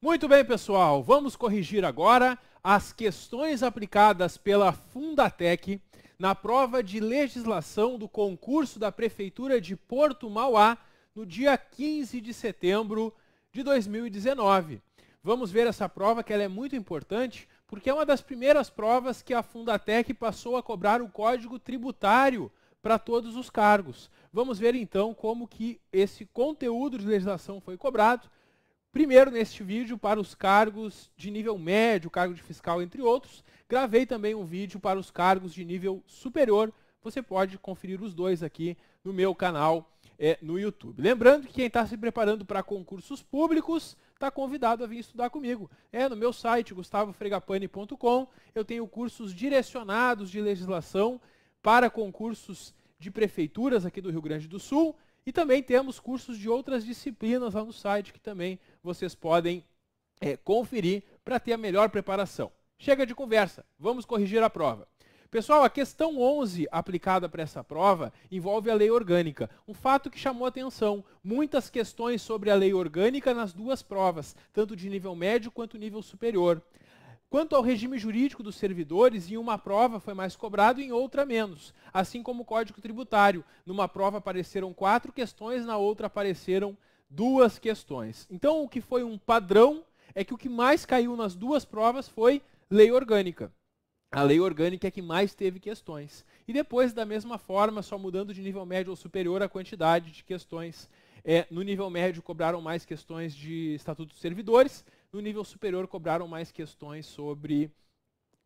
Muito bem, pessoal, vamos corrigir agora as questões aplicadas pela Fundatec na prova de legislação do concurso da Prefeitura de Porto Mauá no dia 15 de setembro de 2019. Vamos ver essa prova, que ela é muito importante, porque é uma das primeiras provas que a Fundatec passou a cobrar o Código Tributário para todos os cargos. Vamos ver então como que esse conteúdo de legislação foi cobrado. Primeiro, neste vídeo, para os cargos de nível médio, cargo de fiscal, entre outros. Gravei também um vídeo para os cargos de nível superior. Você pode conferir os dois aqui no meu canal no YouTube. Lembrando que quem está se preparando para concursos públicos está convidado a vir estudar comigo. No meu site, gustavofregapane.com, eu tenho cursos direcionados de legislação para concursos de prefeituras aqui do Rio Grande do Sul. E também temos cursos de outras disciplinas lá no site que também vocês podem conferir para ter a melhor preparação. Chega de conversa, vamos corrigir a prova. Pessoal, a questão 11 aplicada para essa prova envolve a lei orgânica. Um fato que chamou atenção, muitas questões sobre a lei orgânica nas duas provas, tanto de nível médio quanto nível superior. Quanto ao regime jurídico dos servidores, em uma prova foi mais cobrado e em outra menos, assim como o Código Tributário. Numa prova apareceram 4 questões, na outra apareceram 2 questões. Então, o que foi um padrão é que o que mais caiu nas duas provas foi lei orgânica. A lei orgânica é que mais teve questões. E depois, da mesma forma, só mudando de nível médio ou superior a quantidade de questões. No nível médio cobraram mais questões de Estatuto dos Servidores, no nível superior cobraram mais questões sobre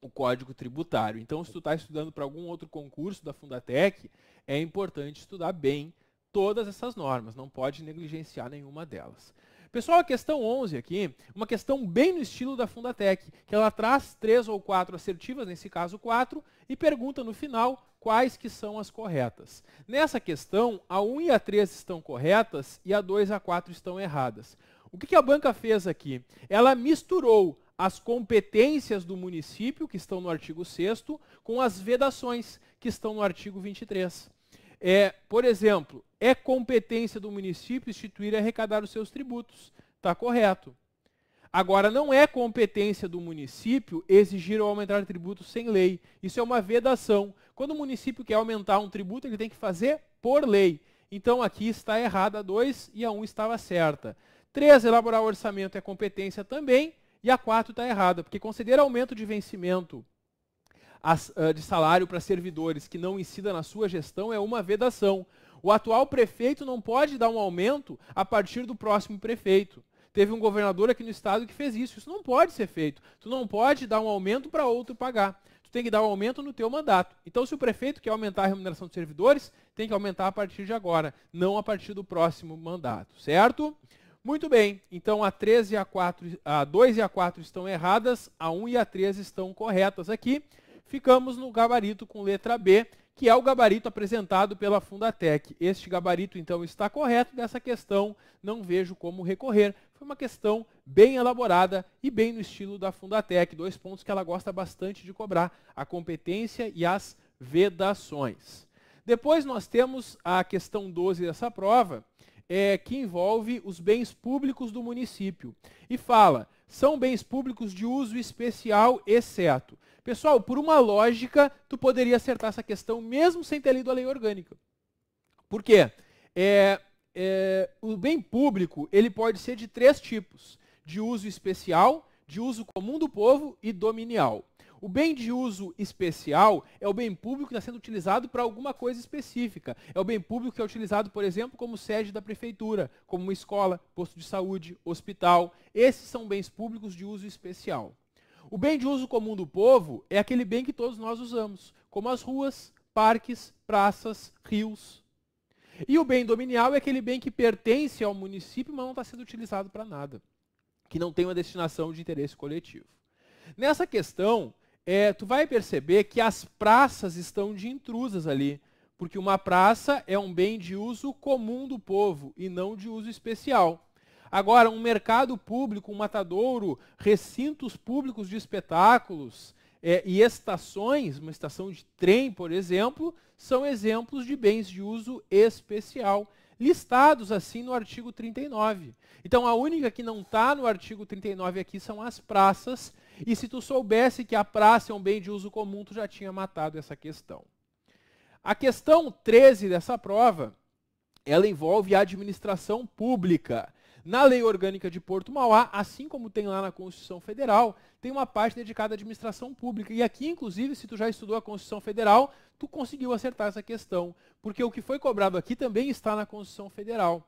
o Código Tributário. Então, se tu está estudando para algum outro concurso da Fundatec, é importante estudar bem todas essas normas, não pode negligenciar nenhuma delas. Pessoal, a questão 11 aqui, uma questão bem no estilo da Fundatec, que ela traz 3 ou 4 assertivas, nesse caso 4, e pergunta no final quais que são as corretas. Nessa questão, a 1 e a 3 estão corretas e a 2 e a 4 estão erradas. O que a banca fez aqui? Ela misturou as competências do município, que estão no artigo 6º, com as vedações, que estão no artigo 23. Por exemplo, é competência do município instituir e arrecadar os seus tributos. Está correto. Agora, não é competência do município exigir ou aumentar tributos sem lei. Isso é uma vedação. Quando o município quer aumentar um tributo, ele tem que fazer por lei. Então, aqui está errada a 2 e a 1 estava certa. 3, elaborar o orçamento é competência também, e a 4 está errada, porque conceder aumento de vencimento de salário para servidores que não incida na sua gestão é uma vedação. O atual prefeito não pode dar um aumento a partir do próximo prefeito. Teve um governador aqui no estado que fez isso. Isso não pode ser feito. Tu não pode dar um aumento para outro pagar. Tu tem que dar um aumento no teu mandato. Então, se o prefeito quer aumentar a remuneração dos servidores, tem que aumentar a partir de agora, não a partir do próximo mandato, certo? Muito bem, então a 2 e a 4 estão erradas, a 1 e a 3 estão corretas aqui. Ficamos no gabarito com letra B, que é o gabarito apresentado pela Fundatec. Este gabarito, então, está correto. Dessa questão, não vejo como recorrer. Foi uma questão bem elaborada e bem no estilo da Fundatec. 2 pontos que ela gosta bastante de cobrar, a competência e as vedações. Depois nós temos a questão 12 dessa prova, que envolve os bens públicos do município. E fala, são bens públicos de uso especial, exceto. Pessoal, por uma lógica, tu poderia acertar essa questão mesmo sem ter lido a lei orgânica. Por quê? O bem público ele pode ser de 3 tipos. De uso especial, de uso comum do povo e dominial. O bem de uso especial é o bem público que está sendo utilizado para alguma coisa específica. É o bem público que é utilizado, por exemplo, como sede da prefeitura, como uma escola, posto de saúde, hospital. Esses são bens públicos de uso especial. O bem de uso comum do povo é aquele bem que todos nós usamos, como as ruas, parques, praças, rios. E o bem dominial é aquele bem que pertence ao município, mas não está sendo utilizado para nada, que não tem uma destinação de interesse coletivo. Nessa questão, tu vai perceber que as praças estão de intrusas ali, porque uma praça é um bem de uso comum do povo e não de uso especial. Agora, um mercado público, um matadouro, recintos públicos de espetáculos e estações, uma estação de trem, por exemplo, são exemplos de bens de uso especial. listados assim no artigo 39. Então, a única que não está no artigo 39 aqui são as praças, e se tu soubesse que a praça é um bem de uso comum, tu já tinha matado essa questão. A questão 13 dessa prova, ela envolve a administração pública. Na Lei Orgânica de Porto Mauá, assim como tem lá na Constituição Federal, tem uma parte dedicada à administração pública. E aqui, inclusive, se tu já estudou a Constituição Federal, tu conseguiu acertar essa questão, porque o que foi cobrado aqui também está na Constituição Federal.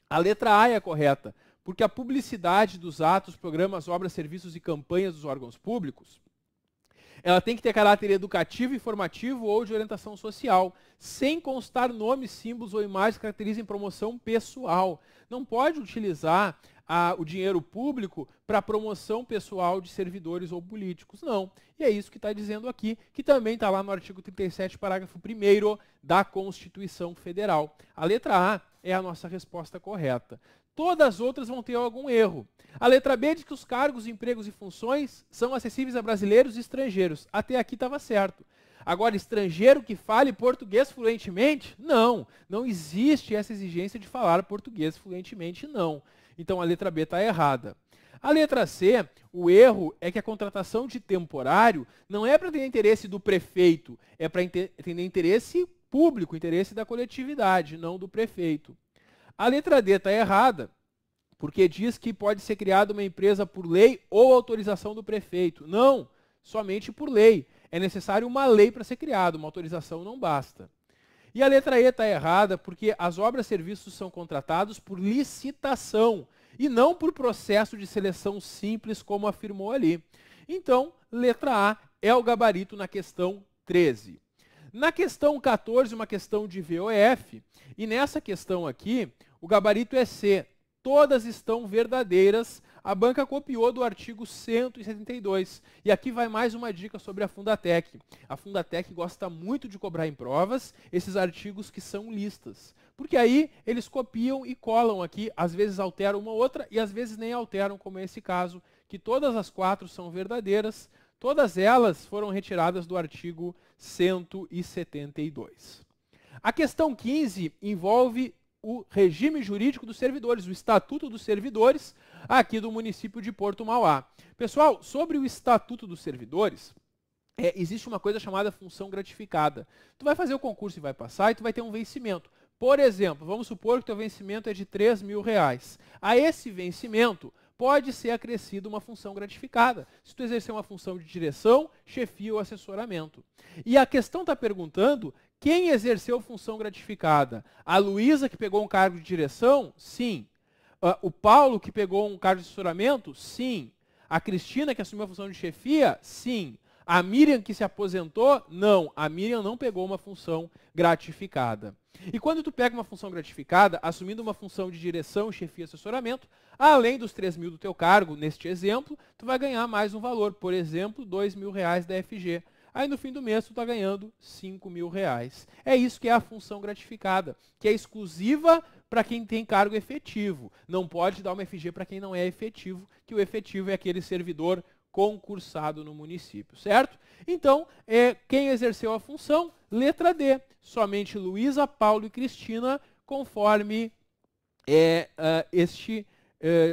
A letra A é a correta, porque a publicidade dos atos, programas, obras, serviços e campanhas dos órgãos públicos, ela tem que ter caráter educativo, informativo ou de orientação social, sem constar nomes, símbolos ou imagens que caracterizem promoção pessoal. Não pode utilizar o dinheiro público para promoção pessoal de servidores ou políticos, não. E é isso que está dizendo aqui, que também está lá no artigo 37, parágrafo 1º da Constituição Federal. A letra A é a nossa resposta correta. Todas as outras vão ter algum erro. A letra B diz que os cargos, empregos e funções são acessíveis a brasileiros e estrangeiros. Até aqui estava certo. Agora, estrangeiro que fale português fluentemente? Não, não existe essa exigência de falar português fluentemente, não. Então, a letra B está errada. A letra C, o erro é que a contratação de temporário não é para atender interesse do prefeito, é para atender interesse público, interesse da coletividade, não do prefeito. A letra D está errada, porque diz que pode ser criada uma empresa por lei ou autorização do prefeito. Não, somente por lei. É necessário uma lei para ser criada, uma autorização não basta. E a letra E está errada, porque as obras e serviços são contratados por licitação e não por processo de seleção simples, como afirmou ali. Então, letra A é o gabarito na questão 13. Na questão 14, uma questão de VOF, e nessa questão aqui, o gabarito é C. Todas estão verdadeiras. A banca copiou do artigo 172. E aqui vai mais uma dica sobre a Fundatec. A Fundatec gosta muito de cobrar em provas esses artigos que são listas. Porque aí eles copiam e colam aqui, às vezes alteram uma ou outra e às vezes nem alteram, como é esse caso, que todas as 4 são verdadeiras. Todas elas foram retiradas do artigo 172. A questão 15 envolve o regime jurídico dos servidores, o Estatuto dos Servidores, aqui do município de Porto Mauá. Pessoal, sobre o Estatuto dos Servidores, existe uma coisa chamada função gratificada. Tu vai fazer o concurso e vai passar e tu vai ter um vencimento. Por exemplo, vamos supor que teu vencimento é de R$3.000. A esse vencimento pode ser acrescida uma função gratificada, se tu exercer uma função de direção, chefia ou assessoramento. E a questão está perguntando quem exerceu função gratificada. A Luísa, que pegou um cargo de direção? Sim. O Paulo, que pegou um cargo de assessoramento? Sim. A Cristina, que assumiu a função de chefia? Sim. A Miriam, que se aposentou? Não. A Miriam não pegou uma função gratificada. E quando tu pega uma função gratificada, assumindo uma função de direção, chefia e assessoramento, além dos R$3.000 do teu cargo, neste exemplo, tu vai ganhar mais um valor, por exemplo, R$2.000 da FG. Aí no fim do mês tu está ganhando R$5.000. É isso que é a função gratificada, que é exclusiva para quem tem cargo efetivo. Não pode dar uma FG para quem não é efetivo, que o efetivo é aquele servidor concursado no município, certo? Então, quem exerceu a função? Letra D. Somente Luísa, Paulo e Cristina, conforme este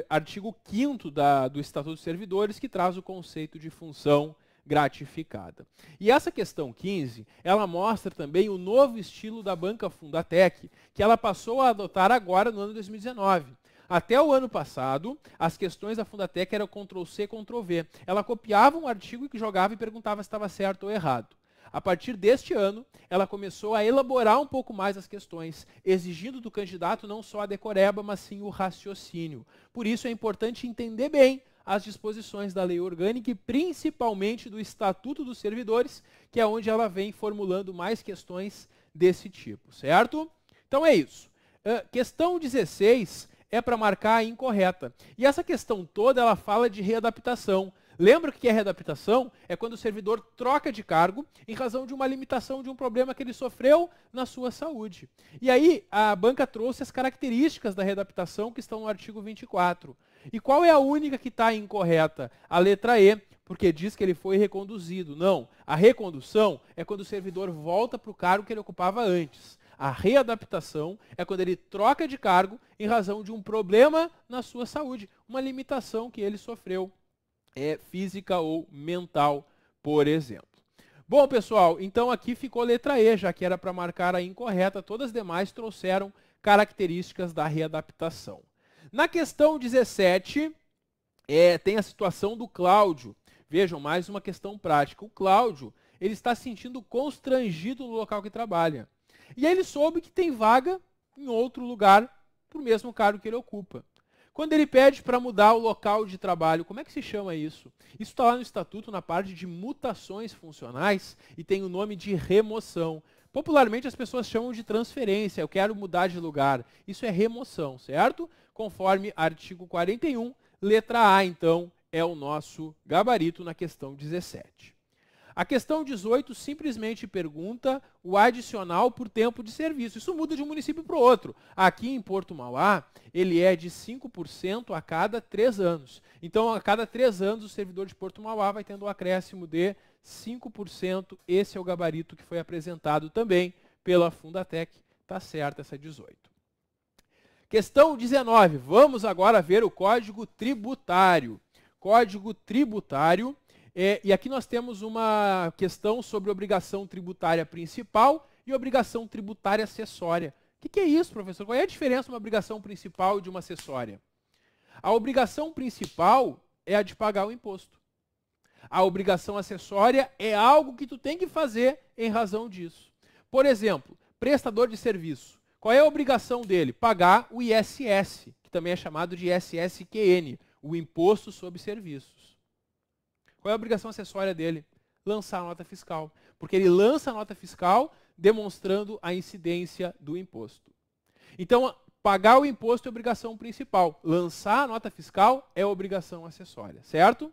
artigo 5º do Estatuto dos Servidores, que traz o conceito de função gratificada. E essa questão 15, ela mostra também o novo estilo da banca Fundatec, que ela passou a adotar agora no ano 2019. Até o ano passado, as questões da Fundatec eram Ctrl+C, Ctrl+V. Ela copiava um artigo que jogava e perguntava se estava certo ou errado. A partir deste ano, ela começou a elaborar um pouco mais as questões, exigindo do candidato não só a decoreba, mas sim o raciocínio. Por isso é importante entender bem as disposições da lei orgânica e principalmente do Estatuto dos Servidores, que é onde ela vem formulando mais questões desse tipo, certo? Então é isso. Questão 16 é para marcar a incorreta. E essa questão toda, ela fala de readaptação. Lembra o que é readaptação? É quando o servidor troca de cargo em razão de uma limitação de um problema que ele sofreu na sua saúde. E aí a banca trouxe as características da readaptação que estão no artigo 24. E qual é a única que está incorreta? A letra E, porque diz que ele foi reconduzido. Não, a recondução é quando o servidor volta para o cargo que ele ocupava antes. A readaptação é quando ele troca de cargo em razão de um problema na sua saúde, uma limitação que ele sofreu, física ou mental, por exemplo. Bom, pessoal, então aqui ficou letra E, já que era para marcar a incorreta, todas as demais trouxeram características da readaptação. Na questão 17, tem a situação do Cláudio. Vejam, mais uma questão prática. O Cláudio, ele está se sentindo constrangido no local que trabalha. E aí ele soube que tem vaga em outro lugar para o mesmo cargo que ele ocupa. Quando ele pede para mudar o local de trabalho, como é que se chama isso? Isso está lá no Estatuto, na parte de mutações funcionais, e tem o nome de remoção. Popularmente as pessoas chamam de transferência, eu quero mudar de lugar. Isso é remoção, certo? Conforme artigo 41, letra A, então, é o nosso gabarito na questão 17. A questão 18 simplesmente pergunta o adicional por tempo de serviço. Isso muda de um município para o outro. Aqui em Porto Mauá, ele é de 5% a cada 3 anos. Então, a cada 3 anos, o servidor de Porto Mauá vai tendo um acréscimo de 5%. Esse é o gabarito que foi apresentado também pela Fundatec. Está certa essa 18. Questão 19. Vamos agora ver o Código Tributário. Código Tributário. E aqui nós temos uma questão sobre obrigação tributária principal e obrigação tributária acessória. O que é isso, professor? Qual é a diferença de uma obrigação principal e de uma acessória? A obrigação principal é a de pagar o imposto. A obrigação acessória é algo que tu tem que fazer em razão disso. Por exemplo, prestador de serviço. Qual é a obrigação dele? Pagar o ISS, que também é chamado de ISSQN, o Imposto sobre Serviços. Qual é a obrigação acessória dele? Lançar a nota fiscal. Porque ele lança a nota fiscal demonstrando a incidência do imposto. Então, pagar o imposto é a obrigação principal. Lançar a nota fiscal é a obrigação acessória, certo?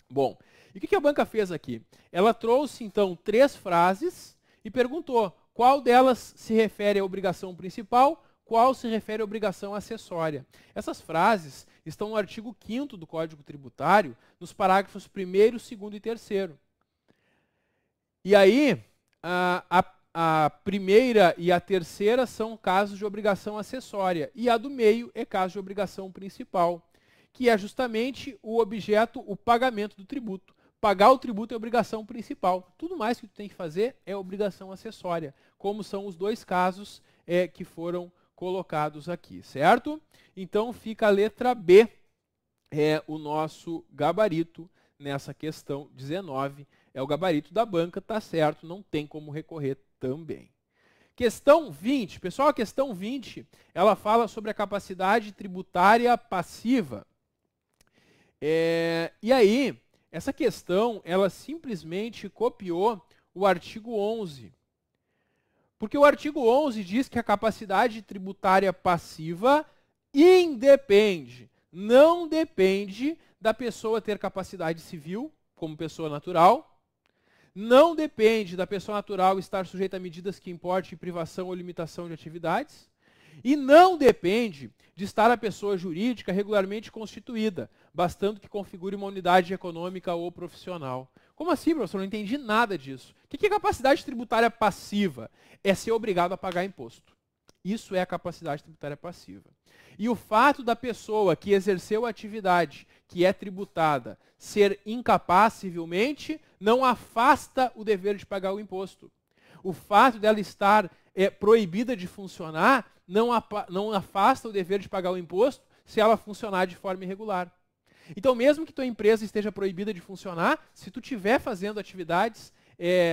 Bom, e o que a banca fez aqui? Ela trouxe, então, 3 frases e perguntou qual delas se refere à obrigação principal, qual se refere à obrigação acessória. Essas frases estão no artigo 5º do Código Tributário, nos parágrafos 1º, 2º e 3º. E aí, a primeira e a terceira são casos de obrigação acessória, e a do meio é caso de obrigação principal, que é justamente o objeto, o pagamento do tributo. Pagar o tributo é obrigação principal. Tudo mais que tu tem que fazer é obrigação acessória, como são os 2 casos que foram colocados aqui, certo? Então fica a letra B, o nosso gabarito nessa questão 19. É o gabarito da banca, tá certo, não tem como recorrer também. Questão 20. Pessoal, a questão 20, ela fala sobre a capacidade tributária passiva. E aí, essa questão, ela simplesmente copiou o artigo 11. Porque o artigo 11 diz que a capacidade tributária passiva não depende da pessoa ter capacidade civil, como pessoa natural, não depende da pessoa natural estar sujeita a medidas que importem privação ou limitação de atividades, e não depende de estar a pessoa jurídica regularmente constituída, bastando que configure uma unidade econômica ou profissional. Como assim, professor? Não entendi nada disso. O que é capacidade tributária passiva? É ser obrigado a pagar imposto. Isso é a capacidade tributária passiva. E o fato da pessoa que exerceu a atividade que é tributada ser incapaz civilmente não afasta o dever de pagar o imposto. O fato dela estar proibida de funcionar não afasta o dever de pagar o imposto se ela funcionar de forma irregular. Então, mesmo que tua empresa esteja proibida de funcionar, se tu estiver fazendo atividades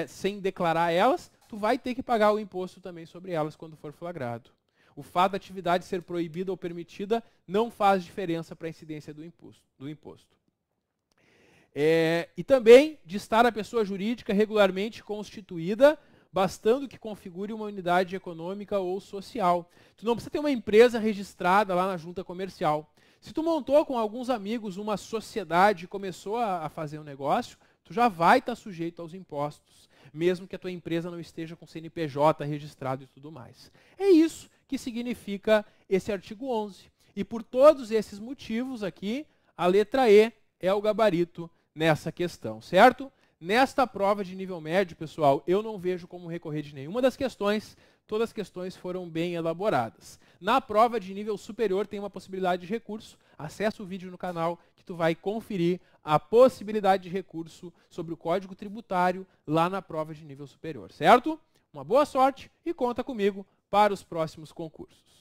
sem declarar elas, tu vai ter que pagar o imposto também sobre elas quando for flagrado. O fato da atividade ser proibida ou permitida não faz diferença para a incidência do imposto. E também de estar a pessoa jurídica regularmente constituída, bastando que configure uma unidade econômica ou social. Tu não precisa ter uma empresa registrada lá na junta comercial. Se tu montou com alguns amigos uma sociedade e começou a fazer um negócio, tu já vai estar sujeito aos impostos, mesmo que a tua empresa não esteja com CNPJ registrado e tudo mais. É isso que significa esse artigo 11. E por todos esses motivos aqui, a letra E é o gabarito nessa questão, certo? Nesta prova de nível médio, pessoal, eu não vejo como recorrer de nenhuma das questões. todas as questões foram bem elaboradas. Na prova de nível superior tem uma possibilidade de recurso. Acessa o vídeo no canal que tu vai conferir a possibilidade de recurso sobre o Código Tributário lá na prova de nível superior, certo? Uma boa sorte e conta comigo para os próximos concursos.